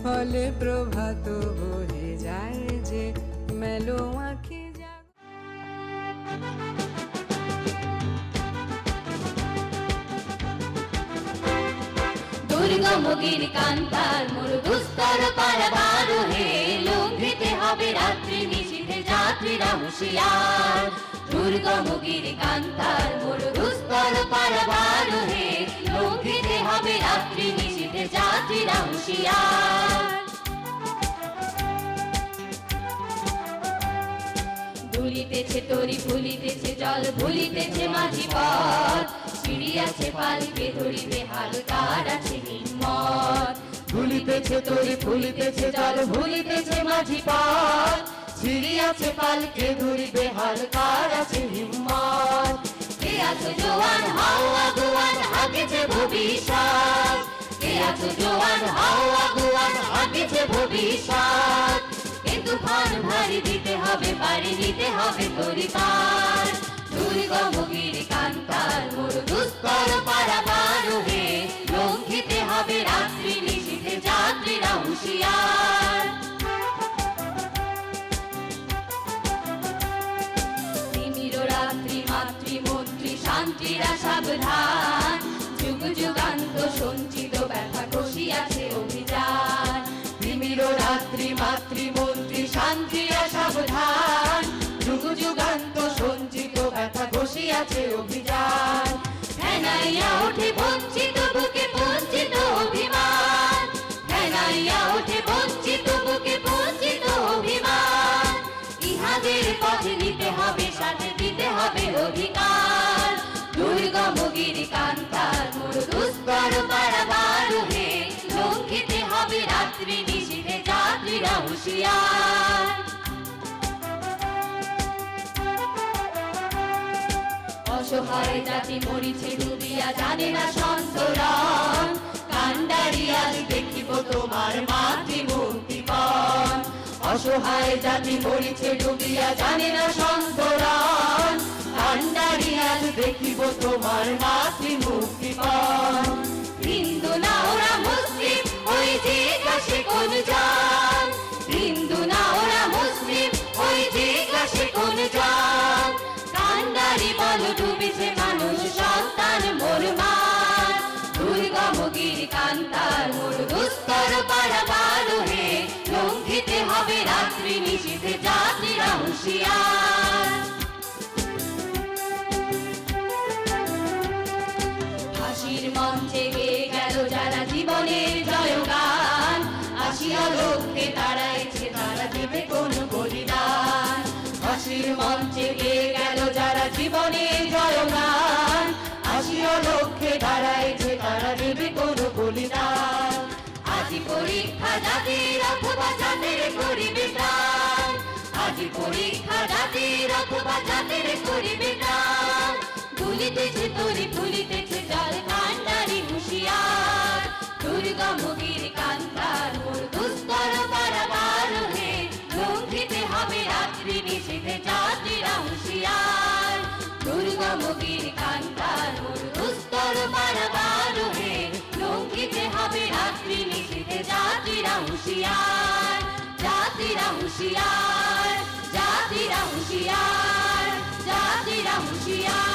ফলে প্রভাত বহে যায় যে মেলো আঁখি। দুর্গম গিরি কান্তার মোর দুস্তর পারাবার হে, লঙ্ঘিতে হবে রাত্রি নিশীথে যাত্রীরা হুঁশিয়ার। দুর্গম গিরি কান্তার মোর দুস্তর পারাবার হে, লঙ্ঘিতে হবে রাত্রি নিশীথে যাত্রীরা হুঁশিয়ার। দুলিতেছে তরি ফুলিতেছে জল ভুলিতেছে মাঝি পথ, ছিড়িয়াছে পালকে ধরিবে হাল কার আছে হিম্মত। ভুলিতেছে তরি ফুলিতেছে জল ভুলিতেছে মাঝি পথ, ছিড়িয়াছে পালকে ধরিবে হাল কার আছে হিম্মত। কে আছো জোয়ান হাও আগুয়ান আগেছে ভবিষ্যৎ, কে আছো জোয়ান হাও আগুয়ান আগেছে ভবিষ্যৎ। কিন্তু ফান ভারী দিতে হবে পারি নিতে হবে তরি পার। দুর্গম গিরি কান্তার মোর দুস্তর পারাবার হে, লঙ্ঘিতে হবে রাত্রি নিশীথে যাত্রীরা হুঁশিয়ার। তিমির রাত্রি মাতৃমন্ত্রী শান্তিরা সাবধান, যুগ যুগান্ত সঞ্চিত ব্যথা কষিয়াছে অভিযান। তিমির রাত্রি মাতৃমন্ত্রী শান্তিরা সাবধান, যুগ যুগান্ত সঞ্চিত ব্যথা ঘষিয়াছে অভিযান। ফেনাইয়া ওঠে বঞ্চিত বুকে বঞ্চিত অভিমান, ফেনাইয়া ওঠে বঞ্চিত বুকে বঞ্চিত অভিমান। ইহাদের পথে নিতে হবে সাথে দিতে হবে অধিকার। দুর্গম গিরি কান্তার মোর দুস্তর পারাবার হে, লঙ্ঘিতে হবে রাত্রি নিশীথে যাত্রীরা হুঁশিয়ার। অসহায় জাতি মরিছে ডুবিয়া জানে না সন্তরণ, কান্ডারি আজ দেখিব তোমার মাতৃমুক্তিপণ। অসহায় জাতি মরিছে ডুবিয়া জানে না সন্তরণ, কান্ডারি আজ দেখিব তোমার মাতৃমুক্তিপণ। হিন্দু না ওরা মুসলিম ওই যে কাশে কোন জান, হিন্দু না ওরা মুসলিম ওই যে কাশে কোন জান। কান্ডারি বল ডুবেছে মানুষ সন্তান মোর মার। দুর্গম গিরি কান্তার মোর দুস্তর পারাবার হে, লঙ্ঘিতে হবে রাত্রি নিশীথে যাত্রীরা হুঁশিয়ার। ফাঁসির মঞ্চে গেয়ে গেল যারা জীবনের জয়গান, আসিয়া লক্ষ্যে দাঁড়াইছে তারা দেবে কোন বলিদান। ফাঁসির মঞ্চে গেয়ে গেল যারা জীবনের জয়গান, আসিয়া লক্ষ্যে দাঁড়াইছে তারা দেবে কোন বলিদান। আজি পরীক্ষা জাতির অথবা জাতির করিবে প্রাণ, আজি পরীক্ষা জাতির অথবা জাতির করিবে প্রাণ। ভুলিতেছে তরি ফুলিতেছে জল কান্ডারি হুঁশিয়ার। দুর্গম গিরি কান্তার মোর দুস্তর পারাবার হে, লঙ্ঘিতে হবে রাত্রি নিশীথে যাত্রীরা হুঁশিয়ার। দুর্গম গিরি কান্তার মোর দুস্তর পারাবার হে, লঙ্ঘিতে হবে রাত্রি নিশীথে যাত্রীরা হুঁশিয়ার। যাত্রীরা হুঁশিয়ার, যাত্রীরা হুঁশিয়ার, যাত্রীরা হুঁশিয়ার।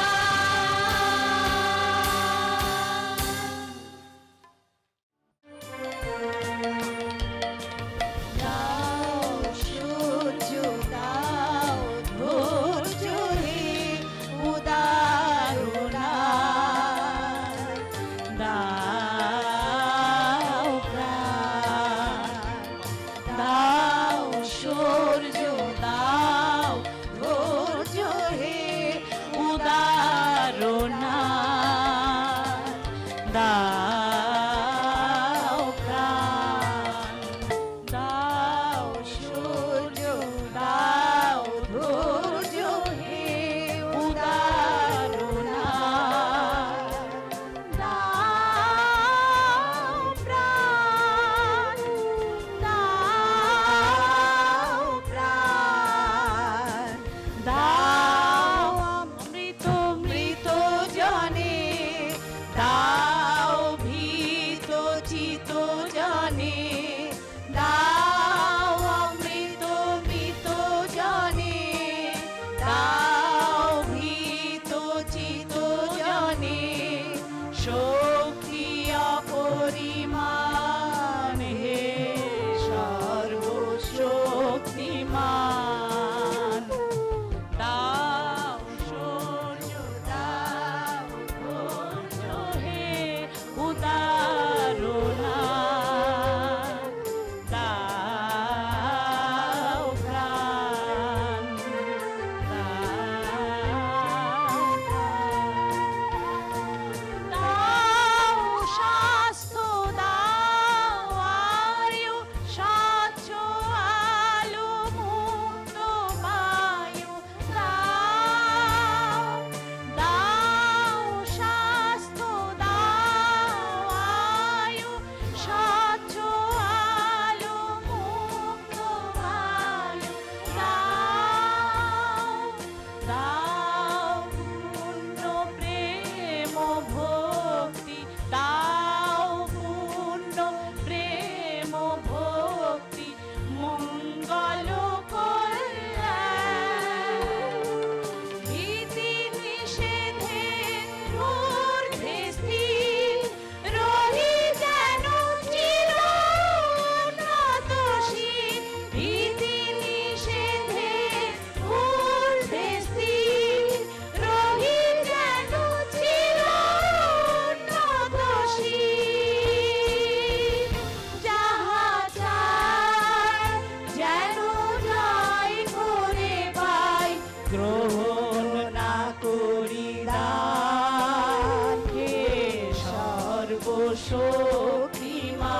শক্তিমা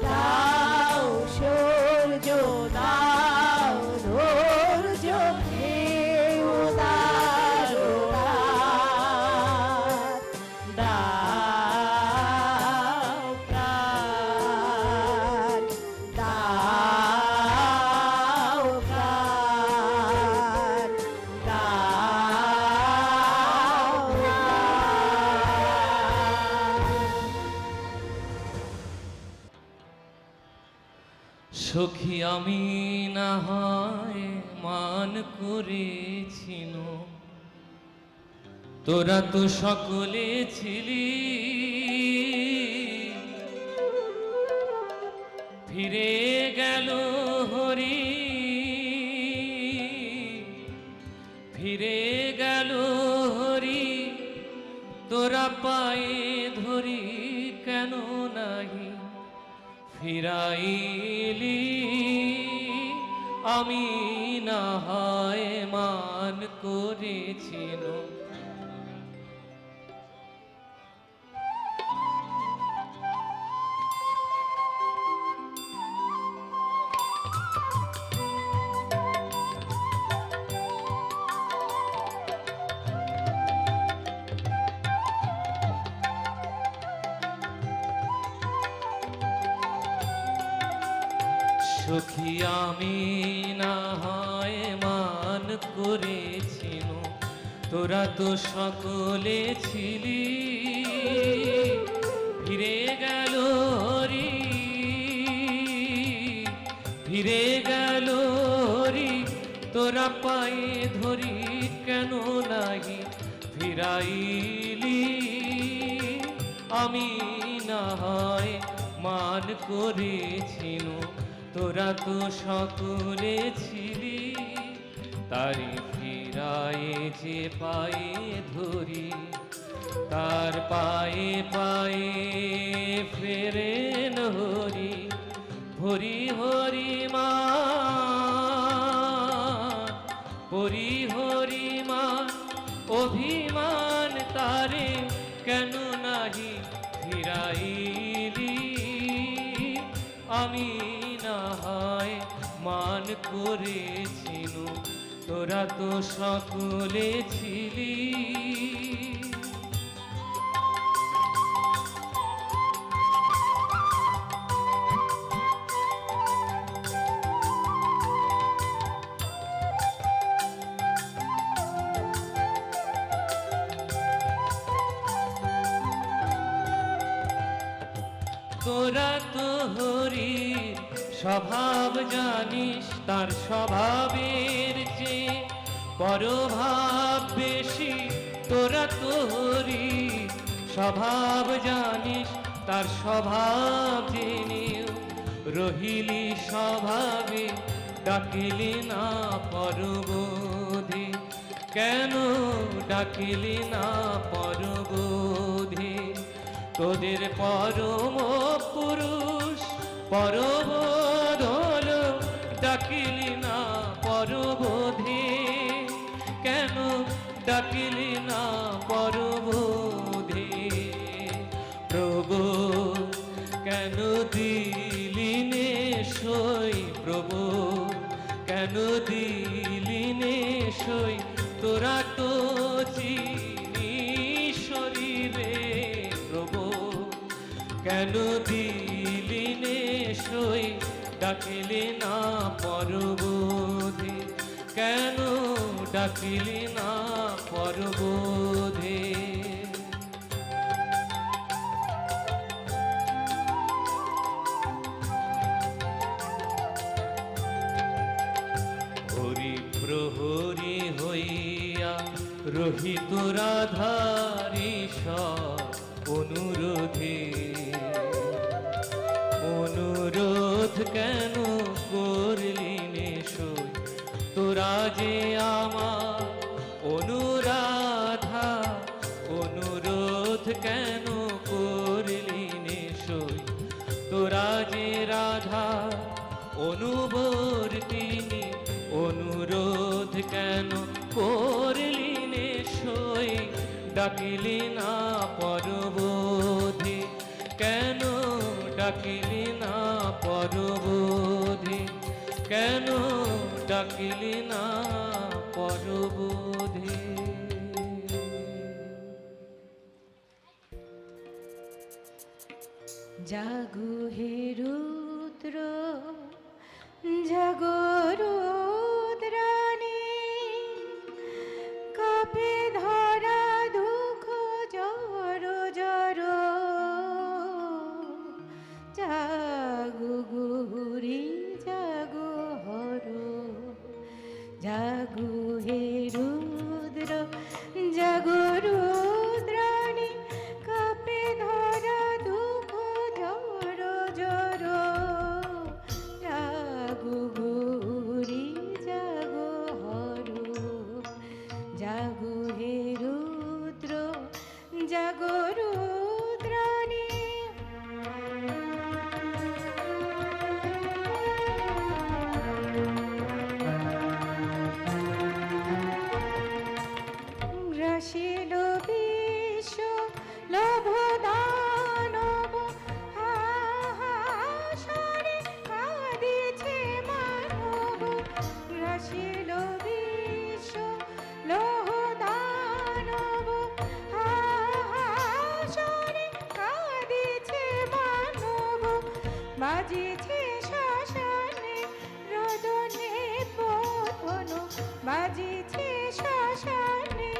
দাও সূর্য দাও ধৈর্য হে উদার রাত। দাও প্রাণ দাও প্রাণ দাও সখী আমি না হয় মান করেছিল, তোরা তো সকলে ছিলি, ফিরে গেল হরি, ফিরে গেল হরি, তোরা পায়ে ধরি কেন নাহি ফিরাইলি, আমি না হয় মান করেছিল। সখী আমি না হয় মান করেছিল, তোরা তো সকলে ছিলি, ফিরে গেল হরি, ফিরে গেল হরি, তোরা পায়ে ধরি কেন নাহি ফিরাইলি, আমি না হয় মান করেছিল, তোরা তো সকলে ছিলি, তারি ফিরায়ে যে পায়ে ধরি, তার পায়ে পায়ে ফেরেন হরি, হরি হরি মা, হরি হরি মা, অভিমান তারে কেন নাহি ফিরাইলি, আমি না হয় মান করেছিল, তোরা তো সকলে ছিলি। তোরা তো হরির স্বভাব জানিস, তার স্বভাবের চেয়ে পরভাব বেশি, তোরা তো হরির স্বভাব জানিস, তার স্বভাব জেনেও রহিলি স্বভাবে, ডাকিলি না পরবোধে, কেন ডাকিলি না পরবোধে, তোদের পরম পুরুষ পরবোধ হলো, ডাকিলি না পরবোধে, কেন ডাকিলি না পরবোধে, প্রভু কেন দিলি নে সই, প্রভু কেন দিলি নে সই, তোরা তো চিনি শরীরে, প্রভু কেন দিলি নে সই, ডাকিলি না পরবোধে, কেন ডাকিলি না পরবোধে। হরি প্রহরী হইয়া রহিত রাধারি অনুরোধে, অনুরোধ কেন করলি নে সই, তোরা যে আমার অনুরাধা, অনুরোধ কেন করলি নে সই, তোরা যে রাধা অনুবর্তিনী, অনুরোধ কেন করলি নে সই, ডাকিলি না পরব ডাকিলি না পরবধি, কেন ডাকিলি না পরবধি। জাগো হে রুদ্র, জাগো রুদ্রাণী, কাপে ধরা দুঃখ জর জর, জাগো গৌরী জাগো হর, জাগো হে রুদ্র, জাগো রুদ্রাণী, কাপে ধরা দুঃখ জর জর, জাগো গৌরী জাগো হর, জাগো হে রুদ্র, জাগো রুদ্রাণী। গ্রাসিল বিশ্ব লোভ দানব, হাহাসরে কাঁদিছে মানব, গ্রাসিল বিশ্ব লোহ দানব, হাহাসরে কাঁদিছে মানব, বাজিছে শ্মশানে রোদনে পথন, বাজিছে শ্মশানে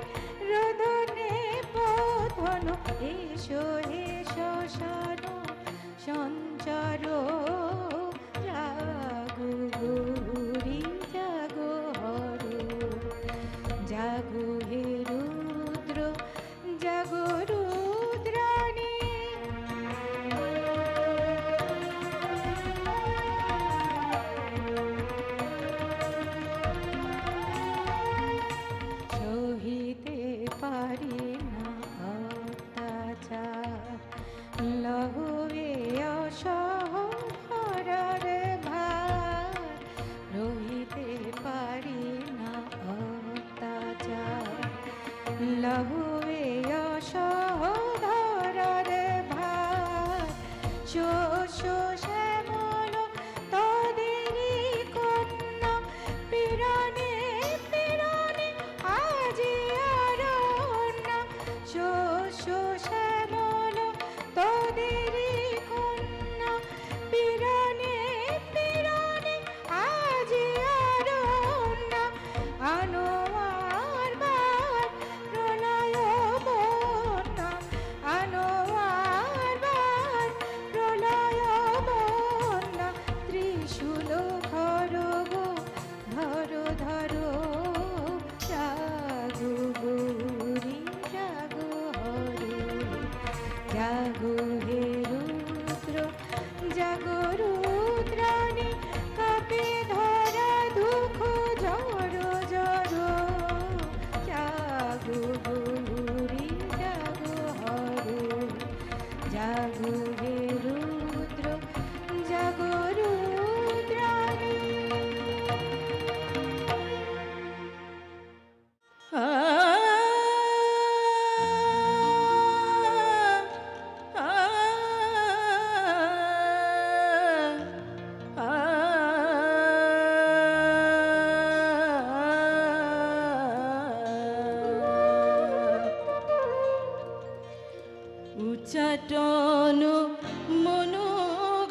রোদনে পথন, এসো হে শ্মশান সঞ্চার, জাগো গৌরী জাগো হর, জাগো হে রুদ্র, জাগো রুদ্রাণী। সহিতে পারি না অত্যাচার, লহুয়ে অসহরার ভার, রহিতে পারি না অত্যাচার, লহুয়ে অসহরার ভার, শোষ শ্যামল তোদেরই কন্যা, পিরানে পিরানে আজি অরণ্য, শোষ শ্যামল তোদেরই কন্যা, পিরানে পিরানে আজি অরণ্য, আনোয়ার বার প্রলয় বন্যা, আনোয়ার বার প্রলয় বন্যা, ত্রিশূল ধর গো ধর ধর, জাগো গৌরী জাগো হর, জাগো হে রুদ্র, জাগো রুদ্রাণী, কাপে ধরা দুঃখ জর জর, জাগো গৌরী জাগো হর, জাগো হে রুদ্র, জাগো রুদ্রাণী। উচ্চাটন মনো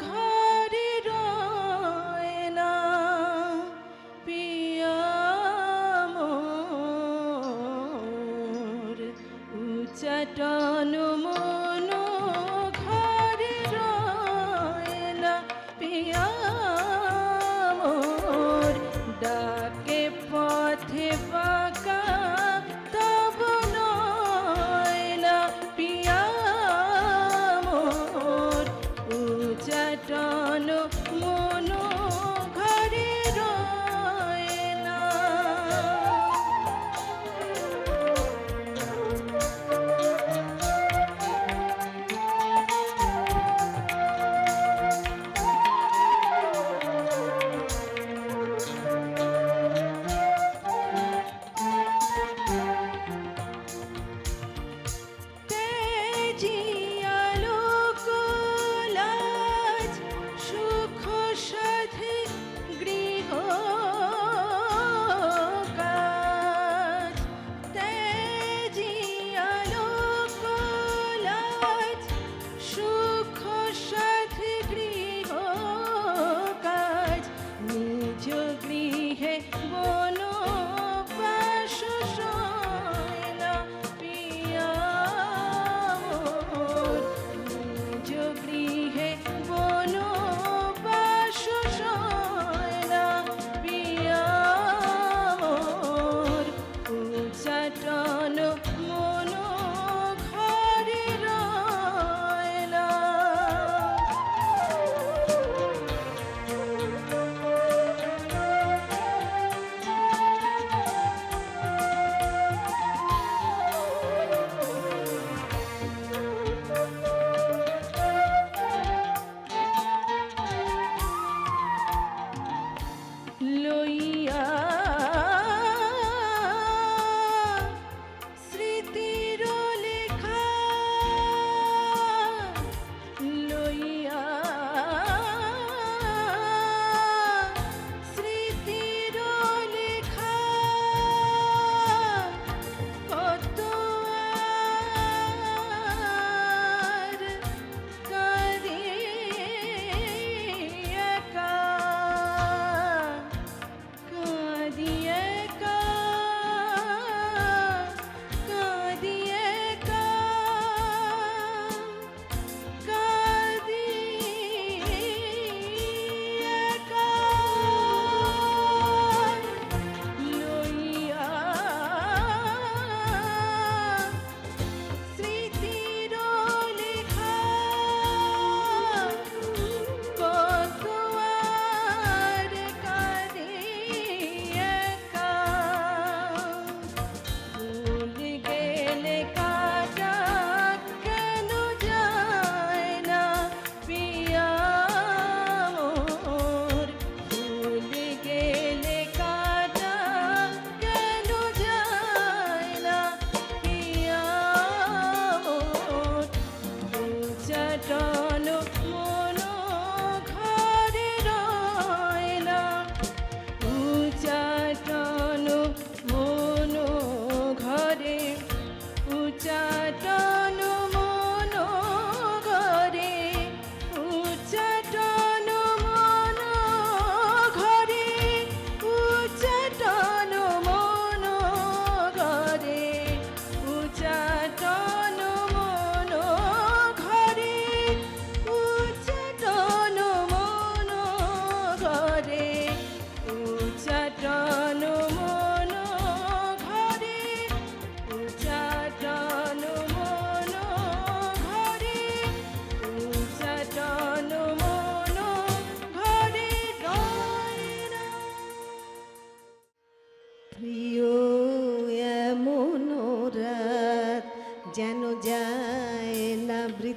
ঘরে রয় না, পিয়া মোর, উচ্চাটন মনো ঘরে রয় না, পিয়া মোর, ডাকে পথে বাঁকা তব নয় না, পিয়া মোর,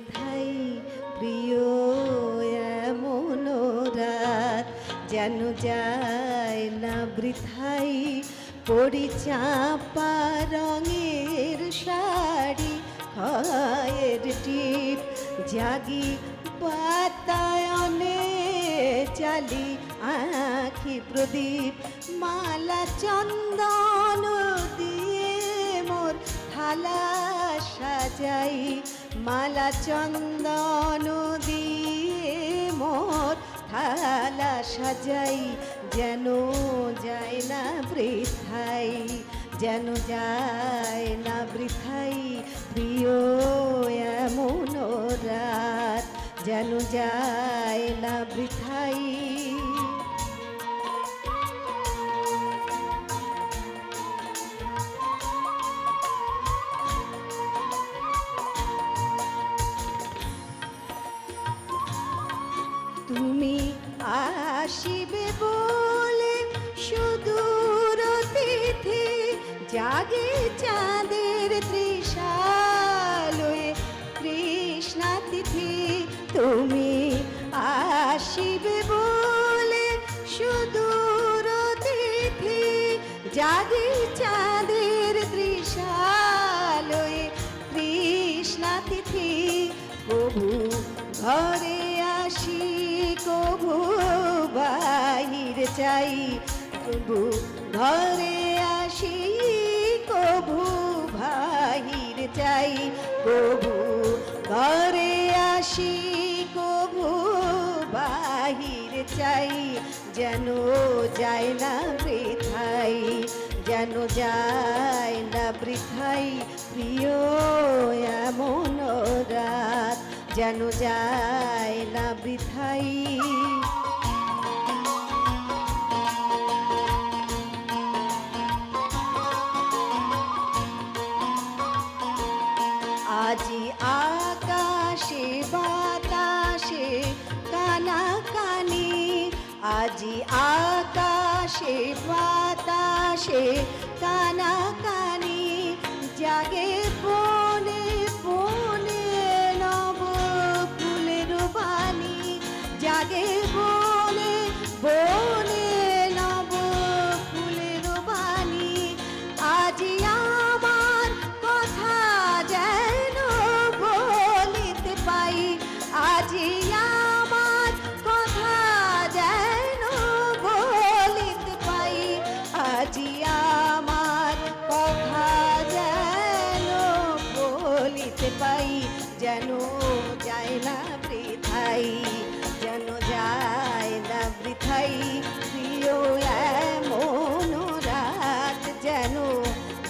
বৃথাই প্রিয় এমন রাত, যেন যায় না বৃথাই পরিচাপা রঙের শাড়ি, খয়ের টিপ জাগি বাতায়নে চালি আঁখি প্রদীপ, মালা চন্দন দিয়ে মোর থালা সাজাই, মালা চন্দন দিয়ে মোর থালা সাজাই, যেন যায় না বৃথাই, যেন যায় না বৃথাই প্রিয় এমন রাত, যেন যায় না বৃথাই। তুমি আসিবে বলে সুদূর তিথি, জাগে চাঁদের ত্রিশালয়ে কৃষ্ণা তিথি, তুমি আসিবে বলে সুদূর তিথি, জাগে চাঁদের ত্রিশালয়ে কৃষ্ণা তিথি, প্রভু ঘরে আসি কভু বাহির চাই, প্রভু ঘরে আসি কভু বাহির চাই, প্রভু ঘরে আসি কভু বাহির চাই, যেন যায় না বৃথাই, যেন যায় না বৃথাই প্রিয় এমন রাত, যেন যায় না বৃথাই। আজি আকাশে বাতাসে কানাকানি, আজি আকাশে বাতাসে কানাকানি, জাগে বনে বনে নব ফুলের বাণী, জাগে বনে বনে নব ফুলের বাণী, আজি আমার কথা যেন বলিতে পাই, আজি আমার কথা যেন বলিতে পাই, আজি আমার কথা যেন বলিতে পাই, যেন যায় না বৃথাই, যেন যায় না বৃথাই প্রিয় এমন রাত, যেন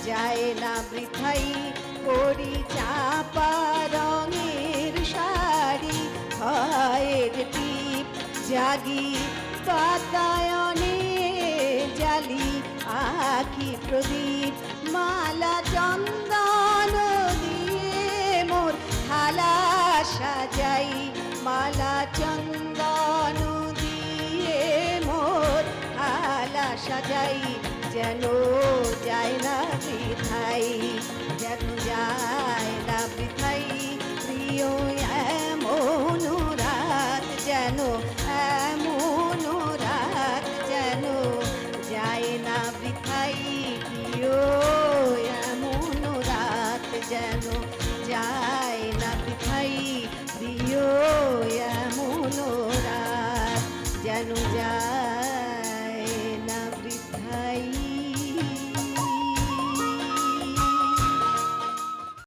যায় না বৃথাই পরিচাপা রঙের শাড়ি, খয়ের টিপ জাগি বাতায়নে জালি আঁখি প্রদীপ, মালা চন্দন দিয়ে মোর থালা সাজাই, মালা চন্দন দিয়ে মোর থালা সাজাই, যেন যায় না বৃথাই, যেন যায়